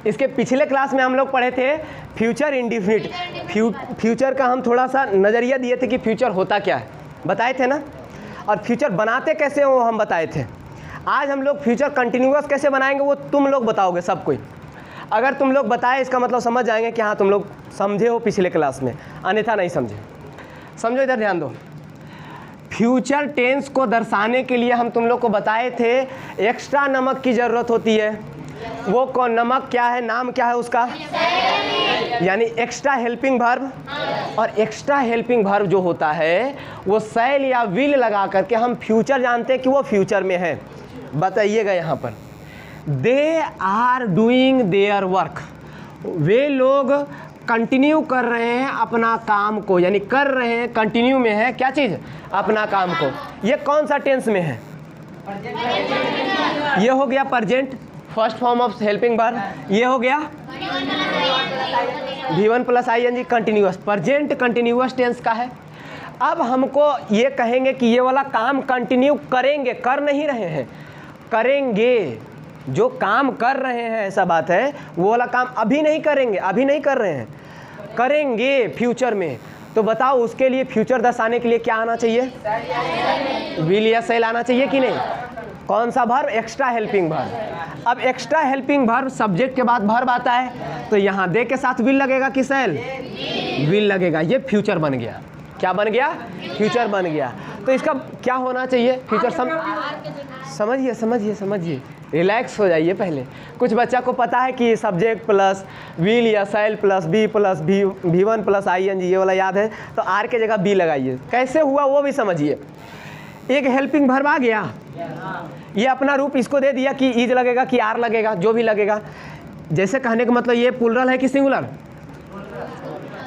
इसके पिछले क्लास में हम लोग पढ़े थे फ्यूचर इंडिफिनिट। फ्यूचर का हम थोड़ा सा नज़रिया दिए थे कि फ्यूचर होता क्या है, बताए थे ना, और फ्यूचर बनाते कैसे हो हम बताए थे। आज हम लोग फ्यूचर कंटिन्यूअस कैसे बनाएंगे वो तुम लोग बताओगे सब कोई। अगर तुम लोग बताए इसका मतलब समझ जाएंगे कि हाँ तुम लोग समझे हो पिछले क्लास में, अन्यथा नहीं समझे। समझो, इधर ध्यान दो। फ्यूचर टेंस को दर्शाने के लिए हम तुम लोग को बताए थे एक्स्ट्रा नमक की ज़रूरत होती है। वो कौन नमक क्या है, नाम क्या है उसका, यानी एक्स्ट्रा हेल्पिंग वर्ब। और एक्स्ट्रा हेल्पिंग वर्ब जो होता है वो शैल या विल लगा करके हम फ्यूचर जानते हैं कि वो फ्यूचर में है। बताइएगा यहाँ पर, they are doing their work, वे लोग कंटिन्यू कर रहे हैं अपना काम को, यानी कर रहे हैं, कंटिन्यू में है क्या चीज़, अपना काम को। ये कौन सा टेंस में है, ये हो गया present, first form of helping verb. ये हो गया V1 + ing continuous, present continuous tense का है। अब हमको ये कहेंगे कि ये वाला काम कंटिन्यू करेंगे, कर नहीं रहे हैं, करेंगे। जो काम कर रहे हैं ऐसा बात है, वो वाला काम अभी नहीं करेंगे, अभी नहीं कर रहे हैं, करेंगे फ्यूचर में। तो बताओ उसके लिए फ्यूचर दर्शाने के लिए क्या आना चाहिए, विल या शैल आना चाहिए कि नहीं। कौन सा वर्ब, एक्स्ट्रा हेल्पिंग वर्ब। अब एक्स्ट्रा हेल्पिंग वर्ब सब्जेक्ट के बाद वर्ब आता है, तो यहाँ दे के साथ विल लगेगा कि शैल, विल लगेगा। ये फ्यूचर बन गया, क्या बन गया, फ्यूचर बन गया। तो इसका क्या होना चाहिए, फ्यूचर समझिए समझिए समझिए, रिलैक्स हो जाइए पहले। कुछ बच्चा को पता है कि सब्जेक्ट प्लस विल या shall plus be plus V1 + ing ये वाला याद है, तो आर के जगह बी लगाइए। कैसे हुआ वो भी समझिए। एक हेल्पिंग वर्ब आ गया, ये अपना रूप इसको दे दिया कि इज लगेगा कि आर लगेगा, जो भी लगेगा। जैसे कहने का मतलब ये प्लुरल है कि सिंगुलर।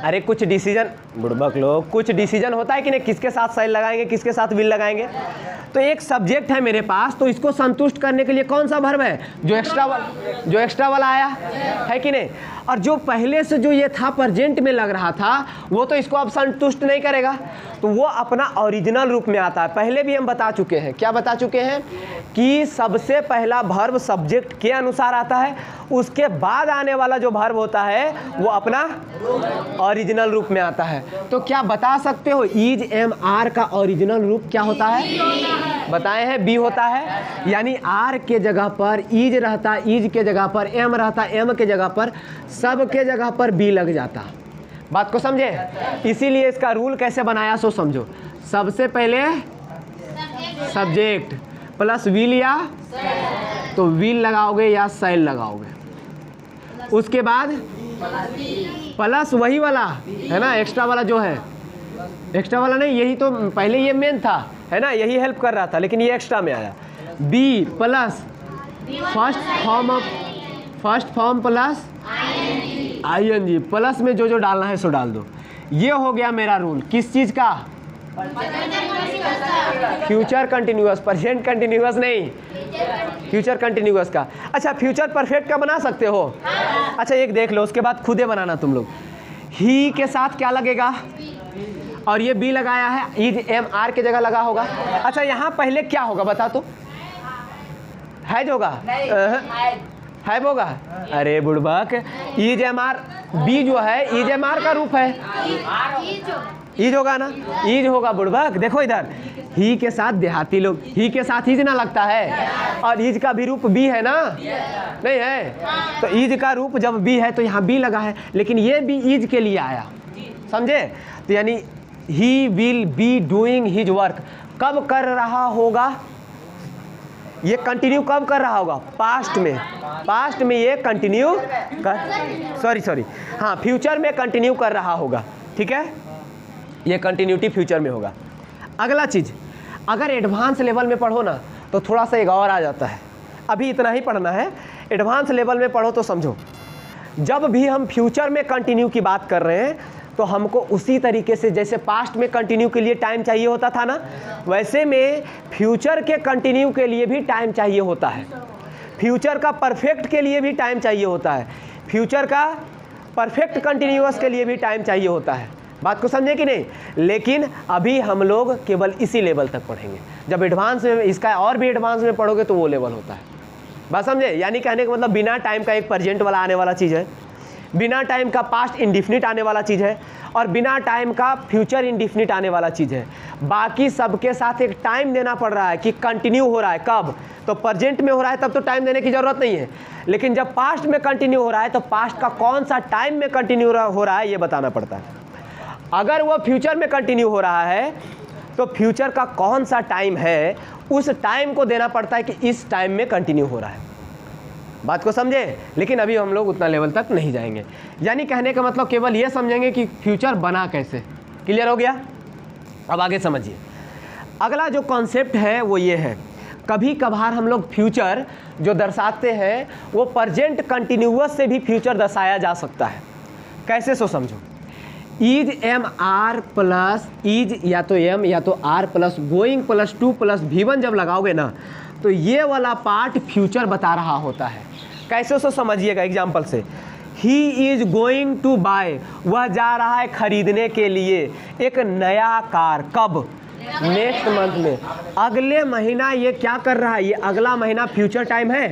अरे कुछ डिसीजन, बुड़बक लोग, कुछ डिसीजन होता है कि नहीं, किसके साथ शैल लगाएंगे, किसके साथ विल लगाएंगे। तो एक सब्जेक्ट है मेरे पास, तो इसको संतुष्ट करने के लिए कौन सा वर्ब है, जो एक्स्ट्रा वाला आया है कि नहीं। और जो पहले से जो ये था प्रेजेंट में लग रहा था, वो तो इसको अब संतुष्ट नहीं करेगा, तो वो अपना ओरिजिनल रूप में आता है। पहले भी हम बता चुके हैं, क्या बता चुके हैं, कि सबसे पहला वर्ब सब्जेक्ट के अनुसार आता है, उसके बाद आने वाला जो वर्ब होता है वो अपना ओरिजिनल रूप में आता है। तो क्या बता सकते हो इज एम आर का ओरिजिनल रूप क्या होता है, बताए हैं बी होता है। यानी आर के जगह पर इज रहता, इज के जगह पर एम रहता, एम के जगह पर, सब के जगह पर बी लग जाता। बात को समझे। इसीलिए इसका रूल कैसे बनाया सो समझो। सबसे पहले सब्जेक्ट प्लस विल, या तो विल लगाओगे या शैल लगाओगे। उसके बाद प्लस वही वाला है ना, एक्स्ट्रा वाला जो है, एक्स्ट्रा वाला नहीं, यही तो पहले ये मेन था है ना, यही हेल्प कर रहा था, लेकिन ये एक्स्ट्रा में आया। Be plus first form plus ing, plus में जो डालना है सो डाल दो। ये हो गया मेरा रूल, किस चीज़ का, फ्यूचर कंटिन्यूअस, प्रेजेंट कंटिन्यूअस नहीं, फ्यूचर कंटिन्यूअस का। अच्छा, फ्यूचर परफेक्ट का बना सकते हो। अच्छा एक देख लो, उसके बाद खुदे बनाना तुम लोग। ही के साथ क्या लगेगा, और ये बी लगाया है, इज एम आर के जगह लगा होगा। अच्छा यहाँ पहले क्या होगा बता तो, हैज होगा, हैव होगा। अरे बुड़बक, इज एम आर, बी जो है इज एम आर का रूप है, इज होगा ना, इज होगा बुड़बक। देखो इधर, ही के साथ देहाती लोग, ही के साथ इज ना लगता है, और इज का भी रूप बी है ना, नहीं है, तो इज का रूप जब बी है तो यहाँ बी लगा है, लेकिन ये भी इज के लिए आया, समझे। तो यानी ही will be doing his work, कब कर रहा होगा, ये कंटिन्यू कब कर रहा होगा, पास्ट में, पास्ट में ये कंटिन्यू कर, सॉरी हाँ, फ्यूचर में कंटिन्यू कर रहा होगा, ठीक है, ये कंटिन्यूटी फ्यूचर में होगा। अगला चीज़, अगर एडवांस लेवल में पढ़ो ना तो थोड़ा सा एक और आ जाता है, अभी इतना ही पढ़ना है, एडवांस लेवल में पढ़ो तो समझो। जब भी हम फ्यूचर में कंटिन्यू की बात कर रहे हैं तो हमको उसी तरीके से जैसे पास्ट में कंटिन्यू के लिए टाइम चाहिए होता था ना, वैसे में फ्यूचर के कंटिन्यू के लिए भी टाइम चाहिए होता है, फ्यूचर का परफेक्ट के लिए भी टाइम चाहिए होता है, फ्यूचर का परफेक्ट कंटिन्यूअस के लिए भी टाइम चाहिए होता है। बात को समझे कि नहीं। लेकिन अभी हम लोग केवल इसी लेवल तक पढ़ेंगे, जब एडवांस में इसका और भी एडवांस में पढ़ोगे तो वो लेवल होता है, बात समझे? यानी कहने का मतलब बिना टाइम का एक प्रेजेंट वाला आने वाला चीज़ है, बिना टाइम का पास्ट इंडिफिनिट आने वाला चीज़ है, और बिना टाइम का फ्यूचर इंडिफिनिट आने वाला चीज़ है। बाकी सबके साथ एक टाइम देना पड़ रहा है कि कंटिन्यू हो रहा है। कब? तो प्रेजेंट में हो रहा है तब तो टाइम देने की ज़रूरत नहीं है, लेकिन जब पास्ट में कंटिन्यू हो रहा है तो पास्ट का कौन सा टाइम में कंटिन्यू हो रहा है ये बताना पड़ता है। अगर वो फ्यूचर में कंटिन्यू हो रहा है तो फ्यूचर का कौन सा टाइम है उस टाइम को देना पड़ता है कि इस टाइम में कंटिन्यू हो रहा है। बात को समझे? लेकिन अभी हम लोग उतना लेवल तक नहीं जाएंगे। यानी कहने का मतलब केवल ये समझेंगे कि फ्यूचर बना कैसे। क्लियर हो गया? अब आगे समझिए। अगला जो कॉन्सेप्ट है वो ये है, कभी कभार हम लोग फ्यूचर जो दर्शाते हैं वो प्रेजेंट कंटिन्यूअस से भी फ्यूचर दर्शाया जा सकता है। कैसे? सो समझो। Is am are plus is या तो एम या तो are plus going plus to plus V1 जब लगाओगे ना तो ये वाला पार्ट फ्यूचर बता रहा होता है। कैसे? सो समझिएगा एग्जाम्पल से। He is going to buy, वह जा रहा है खरीदने के लिए एक नया कार। कब? नेक्स्ट मंथ में। अगले महीना ये क्या कर रहा है? ये अगला महीना फ्यूचर टाइम है।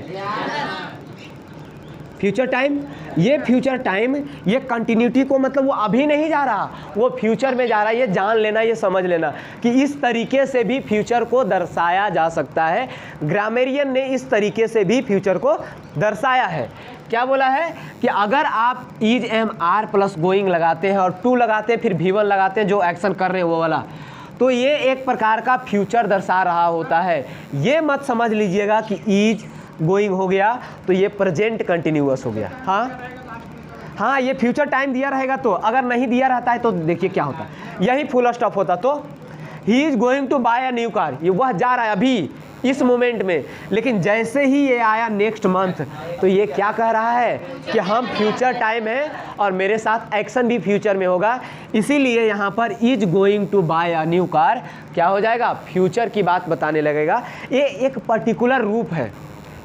फ्यूचर टाइम, ये फ्यूचर टाइम ये कंटिन्यूटी को मतलब वो अभी नहीं जा रहा, वो फ्यूचर में जा रहा है। ये जान लेना, ये समझ लेना कि इस तरीके से भी फ्यूचर को दर्शाया जा सकता है। ग्रामेरियन ने इस तरीके से भी फ्यूचर को दर्शाया है। क्या बोला है कि अगर आप is am are plus going लगाते हैं और टू लगाते हैं फिर V1 लगाते हैं जो एक्शन कर रहे हैं वो वाला, तो ये एक प्रकार का फ्यूचर दर्शा रहा होता है। ये मत समझ लीजिएगा कि इज गोइंग हो गया तो ये प्रेजेंट कंटिन्यूअस हो गया। हाँ, ये फ्यूचर टाइम दिया रहेगा तो, अगर नहीं दिया रहता है तो देखिए क्या होता है, यही फुल स्टॉप होता। तो he is going to buy a new car, ये वह जा रहा है अभी इस मोमेंट में, लेकिन जैसे ही ये आया नेक्स्ट मंथ तो ये क्या कह रहा है कि हम फ्यूचर टाइम है और मेरे साथ एक्शन भी फ्यूचर में होगा। इसीलिए यहाँ पर is going to buy a new car क्या हो जाएगा? फ्यूचर की बात बताने लगेगा। ये एक पर्टिकुलर रूप है,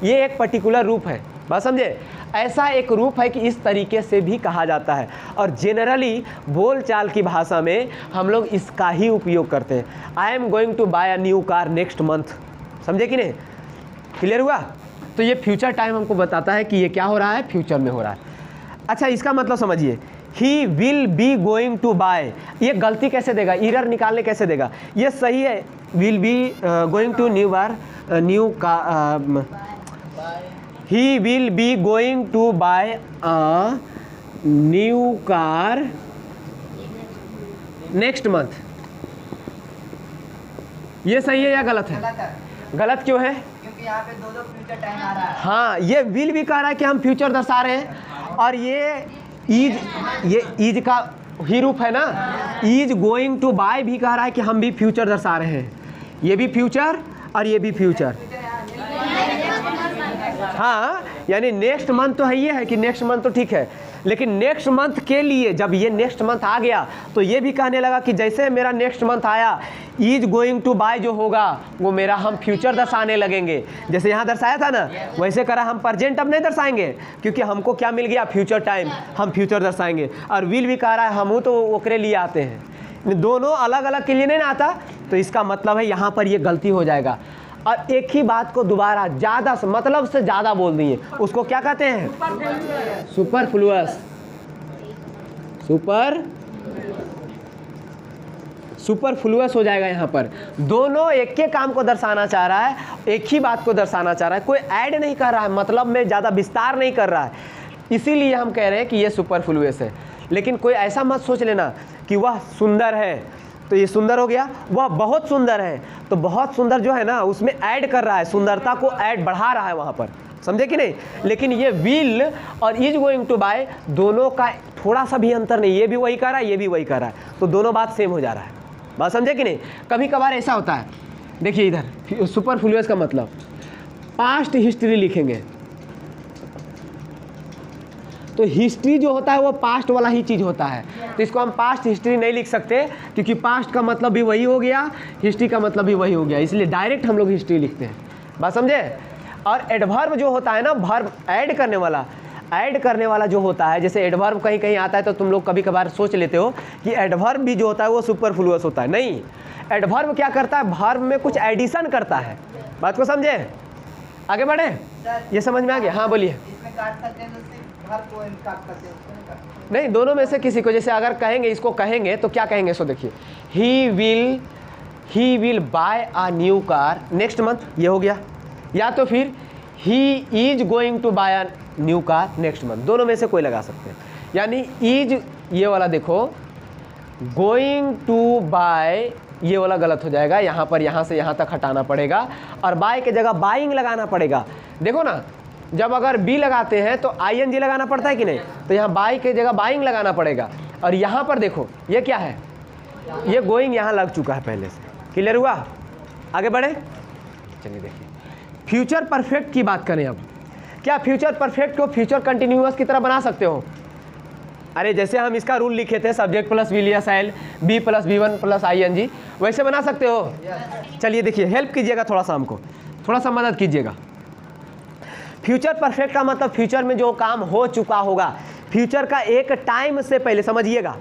ये एक पर्टिकुलर रूप है। बात समझे? ऐसा एक रूप है कि इस तरीके से भी कहा जाता है और जनरली बोलचाल की भाषा में हम लोग इसका ही उपयोग करते हैं। I am going to buy a new car next month. समझे कि नहीं? क्लियर हुआ? तो ये फ्यूचर टाइम हमको बताता है कि ये क्या हो रहा है? फ्यूचर में हो रहा है। अच्छा, इसका मतलब समझिए, he will be going to buy, ये गलती कैसे देगा? एरर निकालने कैसे देगा? ये सही है, will be going to new का ही will be going to buy a new car next month. ये सही है या गलत है? गलत क्यों है? क्योंकि यहाँ पे दो फ्यूचर टाइम आ रहा है। हाँ, ये विल भी कह रहा है कि हम फ्यूचर दर्शा रहे हैं और ये इज का ही रूप है ना। इज गोइंग टू बाय भी कह रहा है कि हम भी फ्यूचर दर्शा रहे हैं, ये भी फ्यूचर और ये भी फ्यूचर। हाँ, यानी नेक्स्ट मंथ तो है, ये है कि नेक्स्ट मंथ तो ठीक है, लेकिन नेक्स्ट मंथ के लिए जब ये नेक्स्ट मंथ आ गया तो ये भी कहने लगा कि जैसे मेरा नेक्स्ट मंथ आया इज गोइंग टू बाय जो होगा वो मेरा हम फ्यूचर दर्शाने लगेंगे। जैसे यहाँ दर्शाया था ना वैसे करा, हम प्रेजेंट अब नहीं दर्शाएंगे क्योंकि हमको क्या मिल गया? फ्यूचर टाइम, हम फ्यूचर दर्शाएंगे। और विल भी कह रहा है हम तो ओकरे लिए आते हैं, दोनों अलग अलग के लिए नहीं ना आता। तो इसका मतलब है यहाँ पर ये गलती हो जाएगा और एक ही बात को दोबारा ज़्यादा मतलब से ज़्यादा बोल दिए, उसको क्या कहते हैं? सुपरफ्लुअस। सुपरफ्लुअस हो जाएगा। यहाँ पर दोनों एक के काम को दर्शाना चाह रहा है, एक ही बात को दर्शाना चाह रहा है, कोई ऐड नहीं कर रहा है, मतलब में ज़्यादा विस्तार नहीं कर रहा है। इसीलिए हम कह रहे हैं कि ये सुपरफ्लुअस है। लेकिन कोई ऐसा मत सोच लेना कि वह सुंदर है तो ये सुंदर हो गया, वह बहुत सुंदर है तो बहुत सुंदर जो है ना उसमें ऐड कर रहा है, सुंदरता को ऐड बढ़ा रहा है वहाँ पर। समझे कि नहीं? लेकिन ये विल और इज गोइंग टू बाय दोनों का थोड़ा सा भी अंतर नहीं, ये भी वही कर रहा है, ये भी वही कर रहा है, तो दोनों बात सेम हो जा रहा है। बात समझे कि नहीं? कभी कभार ऐसा होता है, देखिए इधर सुपरफ्लुअस का मतलब पास्ट हिस्ट्री लिखेंगे तो हिस्ट्री जो होता है वो पास्ट वाला ही चीज़ होता है, तो इसको हम पास्ट हिस्ट्री नहीं लिख सकते क्योंकि पास्ट का मतलब भी वही हो गया, हिस्ट्री का मतलब भी वही हो गया, इसलिए डायरेक्ट हम लोग हिस्ट्री लिखते हैं। बात समझे? और एडवर्ब जो होता है ना, वर्ब ऐड करने वाला जो होता है, जैसे एडवर्ब कहीं कहीं आता है तो तुम लोग कभी कभार सोच लेते हो कि एडवर्ब भी जो होता है वो सुपरफ्लुअस होता है। नहीं, एडवर्ब क्या करता है? वर्ब में कुछ एडिशन करता है। बात को समझे? आगे बढ़े, सर ये समझ में आ गया? हाँ बोलिए। इसमें काट सकते हैं तो सिर्फ हर को काट सकते हैं, उसको नहीं काट सकते। नहीं, दोनों में से किसी को, जैसे अगर कहेंगे, इसको कहेंगे तो क्या कहेंगे, सो देखिए, he will buy a new car next month, ये हो गया। या तो फिर he is going to buy a new car next month, दोनों में से कोई लगा सकते हैं। यानी इज, ये वाला देखो, गोइंग टू बाय, ये वाला गलत हो जाएगा, यहाँ पर यहाँ से यहाँ तक हटाना पड़ेगा और बाय के जगह बाइंग लगाना पड़ेगा। देखो ना, जब अगर बी लगाते हैं तो ING लगाना पड़ता है कि नहीं, तो यहाँ बाई के जगह बाइंग लगाना पड़ेगा। और यहाँ पर देखो, ये क्या है, ये गोइंग यहाँ लग चुका है पहले से। क्लियर हुआ? आगे बढ़े, चलिए देखिए फ्यूचर परफेक्ट की बात करें अब। क्या फ्यूचर परफेक्ट को फ्यूचर कंटिन्यूअस की तरह बना सकते हो? अरे जैसे हम इसका रूल लिखे थे, सब्जेक्ट प्लस विल या shall, b plus B1 plus ING, वैसे बना सकते हो? चलिए देखिए, हेल्प कीजिएगा थोड़ा सा, हमको थोड़ा सा मदद कीजिएगा। फ्यूचर परफेक्ट का मतलब फ्यूचर में जो काम हो चुका होगा, फ्यूचर का एक टाइम से पहले, समझिएगा,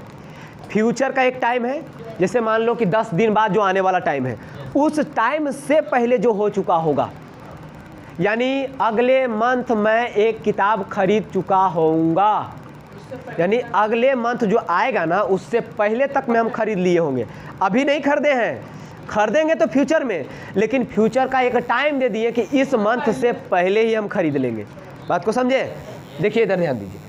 फ्यूचर का एक टाइम है, जैसे मान लो कि 10 दिन बाद जो आने वाला टाइम है, उस टाइम से पहले जो हो चुका होगा। यानी अगले मंथ मैं एक किताब खरीद चुका होऊंगा, यानी अगले मंथ जो आएगा ना, उससे पहले तक में हम खरीद लिए होंगे। अभी नहीं खरीदे हैं, खरीदेंगे तो फ्यूचर में, लेकिन फ्यूचर का एक टाइम दे दिए कि इस मंथ से पहले ही हम खरीद लेंगे। बात को समझे? देखिए इधर ध्यान दीजिए।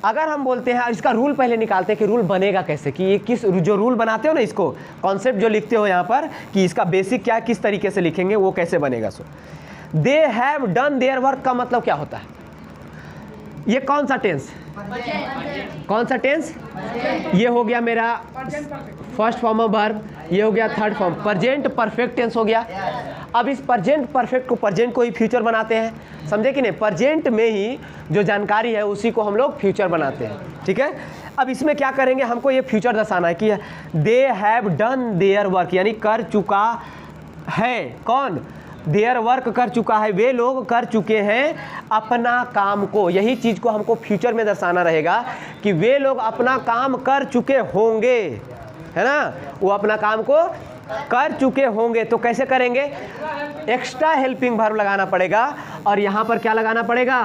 अगर हम बोलते हैं, इसका रूल पहले निकालते हैं कि रूल बनेगा कैसे, कि ये किस, जो रूल बनाते हो ना, इसको कॉन्सेप्ट जो लिखते हो यहाँ पर, कि इसका बेसिक क्या, किस तरीके से लिखेंगे, वो कैसे बनेगा। So they have done their work का मतलब क्या होता है? ये कौन सा टेंस, कौन सा टेंस? ये हो गया मेरा फर्स्ट फॉर्म ऑफ वर्ब, ये हो गया third form, present perfect tense हो गया। अब इस प्रेजेंट परफेक्ट को, प्रेजेंट को ही फ्यूचर बनाते हैं, समझे कि नहीं? प्रेजेंट में ही जो जानकारी है उसी को हम लोग फ्यूचर बनाते हैं, ठीक है। अब इसमें क्या करेंगे, हमको ये फ्यूचर दर्शाना है कि दे हैव डन देयर वर्क, यानी कर चुका है, कौन? देयर वर्क, कर चुका है, वे लोग कर चुके हैं अपना काम को। यही चीज़ को हमको फ्यूचर में दर्शाना रहेगा कि वे लोग अपना काम कर चुके होंगे, है ना, वो अपना काम को कर चुके होंगे। तो कैसे करेंगे? एक्स्ट्रा हेल्पिंग वर्ब लगाना पड़ेगा, और यहाँ पर क्या लगाना पड़ेगा?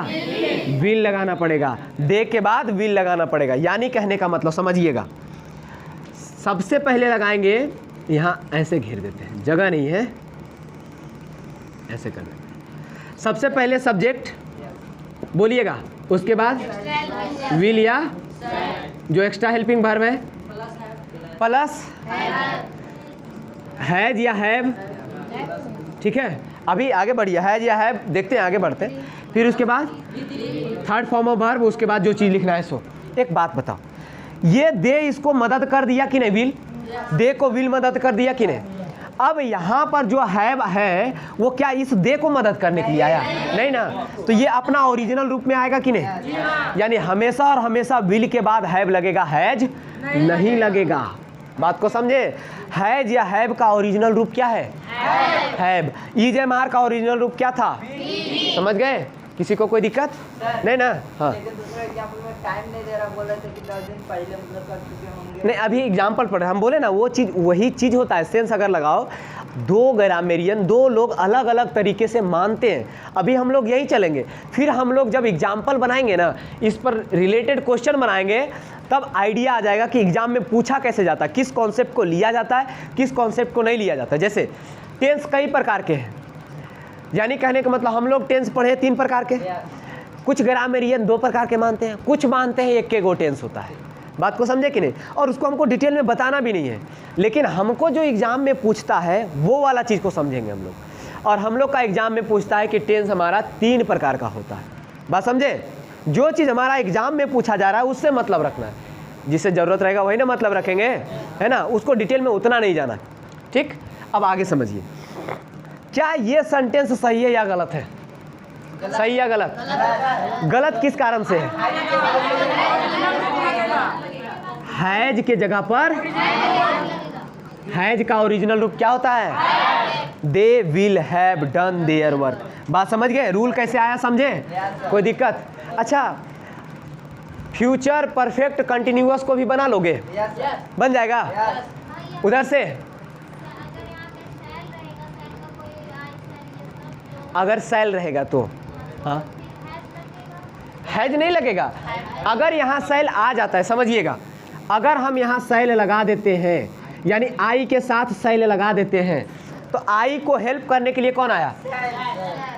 विल लगाना पड़ेगा, दे के बाद विल लगाना पड़ेगा। यानी कहने का मतलब समझिएगा, सबसे पहले लगाएंगे, यहाँ ऐसे घेर देते हैं, जगह नहीं है, ऐसे कर देते हैं। सबसे पहले सब्जेक्ट बोलिएगा, उसके बाद विल या जो एक्स्ट्रा हेल्पिंग वर्ब है, प्लस हैज या हैव, ठीक है। अभी आगे बढ़िए, हैज या हैव देखते हैं, आगे बढ़ते हैं। फिर उसके बाद थर्ड फॉर्म ऑफ वर्ब, उसके बाद जो चीज़ लिखना है। सो एक बात बताओ, ये दे इसको मदद कर दिया कि नहीं? विल, दे को विल मदद कर दिया कि नहीं? अब यहाँ पर जो हैव है वो क्या इस दे को मदद करने के लिए आया? नहीं ना, तो ये अपना ओरिजिनल रूप में आएगा कि नहीं? यानी हमेशा और हमेशा विल के बाद हैव लगेगा, हैज नहीं लगेगा। बात को समझे? हैज या हैव का ओरिजिनल रूप क्या है? हैव। इज एम आर का ओरिजिनल रूप क्या था? समझ गए? किसी को कोई दिक्कत नहीं ना? हाँ, लेकिन दूसरे एग्जांपल में टाइम नहीं दे रहा, बोल रहे थे कि 10 दिन पहले मतलब कर चुके होंगे। नहीं, अभी एग्जाम्पल पढ़ रहे, हम बोले ना वो चीज़, वही चीज़ होता है। सेंस अगर लगाओ, दो ग्रामेरियन, दो लोग अलग अलग तरीके से मानते हैं। अभी हम लोग यही चलेंगे, फिर हम लोग जब एग्जाम्पल बनाएंगे ना, इस पर रिलेटेड क्वेश्चन बनाएंगे, तब आइडिया आ जाएगा कि एग्जाम में पूछा कैसे जाता है, किस कॉन्सेप्ट को लिया जाता है, किस कॉन्सेप्ट को नहीं लिया जाता है। जैसे टेंस कई प्रकार के हैं, यानी कहने का मतलब हम लोग टेंस पढ़े 3 प्रकार के, कुछ ग्रामेरियन 2 प्रकार के मानते हैं, कुछ मानते हैं 1 के गो टेंस होता है। बात को समझे कि नहीं? और उसको हमको डिटेल में बताना भी नहीं है, लेकिन हमको जो एग्ज़ाम में पूछता है वो वाला चीज़ को समझेंगे हम लोग। और हम लोग का एग्ज़ाम में पूछता है कि टेंस हमारा 3 प्रकार का होता है। बात समझे? जो चीज़ हमारा एग्ज़ाम में पूछा जा रहा है उससे मतलब रखना है, जिससे ज़रूरत रहेगा वही ना मतलब रखेंगे, है ना, उसको डिटेल में उतना नहीं जाना। ठीक, अब आगे समझिए, क्या ये सेंटेंस सही है या गलत है? सही या गलत? गलत किस कारण से है? हैज के जगह पर हैज का ओरिजिनल रूप क्या होता है? They will have done their work. बात समझ गए? रूल कैसे आया समझे? कोई दिक्कत? अच्छा, फ्यूचर परफेक्ट कंटिन्यूअस को भी बना लोगे? बन जाएगा उधर से? अगर सेल रहेगा तो, हाँ हैज नहीं लगेगा। अगर यहाँ सेल आ जाता है, समझिएगा, अगर हम यहाँ सेल लगा देते हैं, यानी आई के साथ सेल लगा देते हैं, तो आई को हेल्प करने के लिए कौन आया?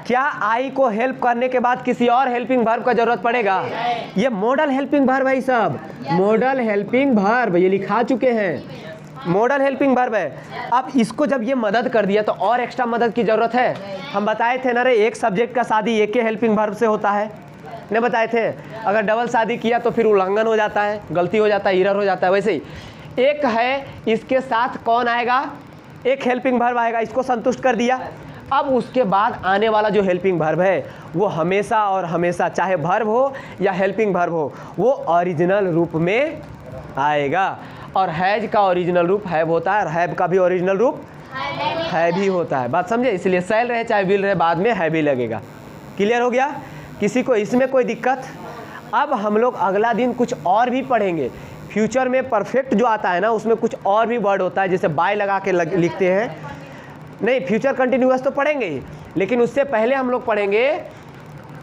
क्या आई को हेल्प करने के बाद किसी और हेल्पिंग वर्ब का जरूरत पड़ेगा? ये मॉडल हेल्पिंग वर्ब है, सब मॉडल हेल्पिंग वर्ब ये लिखा चुके हैं, मॉडल हेल्पिंग वर्ब है। अब इसको जब ये मदद कर दिया तो और एक्स्ट्रा मदद की जरूरत है? हम बताए थे ना रे, एक सब्जेक्ट का शादी एक ही हेल्पिंग वर्ब से होता है, नहीं बताए थे? अगर डबल शादी किया तो फिर उल्लंघन हो जाता है, गलती हो जाता है, एरर हो जाता है। वैसे ही एक है, इसके साथ कौन आएगा? एक हेल्पिंग वर्ब आएगा, इसको संतुष्ट कर दिया। अब उसके बाद आने वाला जो हेल्पिंग वर्ब है वो हमेशा और हमेशा, चाहे वर्ब हो या हेल्पिंग वर्ब हो, वो ओरिजिनल रूप में आएगा। और हैज का ओरिजिनल रूप हैव होता है, और हैव का भी ओरिजिनल रूप हैव ही होता है। बात समझे? इसलिए सेल रहे चाहे विल रहे, बाद में हैव ही लगेगा। क्लियर हो गया? किसी को इसमें कोई दिक्कत? अब हम लोग अगला दिन कुछ और भी पढ़ेंगे। फ्यूचर में परफेक्ट जो आता है ना, उसमें कुछ और भी वर्ड होता है, जैसे बाय लगा के लिखते हैं। नहीं, फ्यूचर कंटिन्यूअस तो पढ़ेंगे ही, लेकिन उससे पहले हम लोग पढ़ेंगे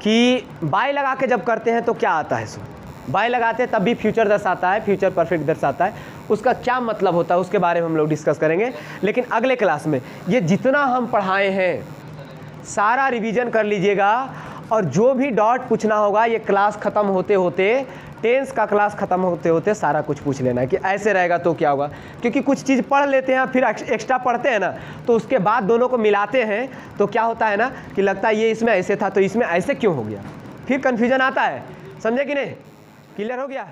कि बाय लगा के जब करते हैं तो क्या आता है। सो बाय लगाते हैं तब भी फ्यूचर दर्शाता है, फ्यूचर परफेक्ट दर्शाता है, उसका क्या मतलब होता है उसके बारे में हम लोग डिस्कस करेंगे। लेकिन अगले क्लास में ये जितना हम पढ़ाए हैं सारा रिवीजन कर लीजिएगा, और जो भी डॉट पूछना होगा ये क्लास ख़त्म होते होते, टेंस का क्लास ख़त्म होते होते सारा कुछ पूछ लेना है कि ऐसे रहेगा तो क्या होगा। क्योंकि कुछ चीज़ पढ़ लेते हैं फिर एक्स्ट्रा पढ़ते हैं ना, तो उसके बाद दोनों को मिलाते हैं तो क्या होता है ना कि लगता है ये इसमें ऐसे था तो इसमें ऐसे क्यों हो गया, फिर कन्फ्यूजन आता है। समझे कि नहीं? क्लियर हो गया?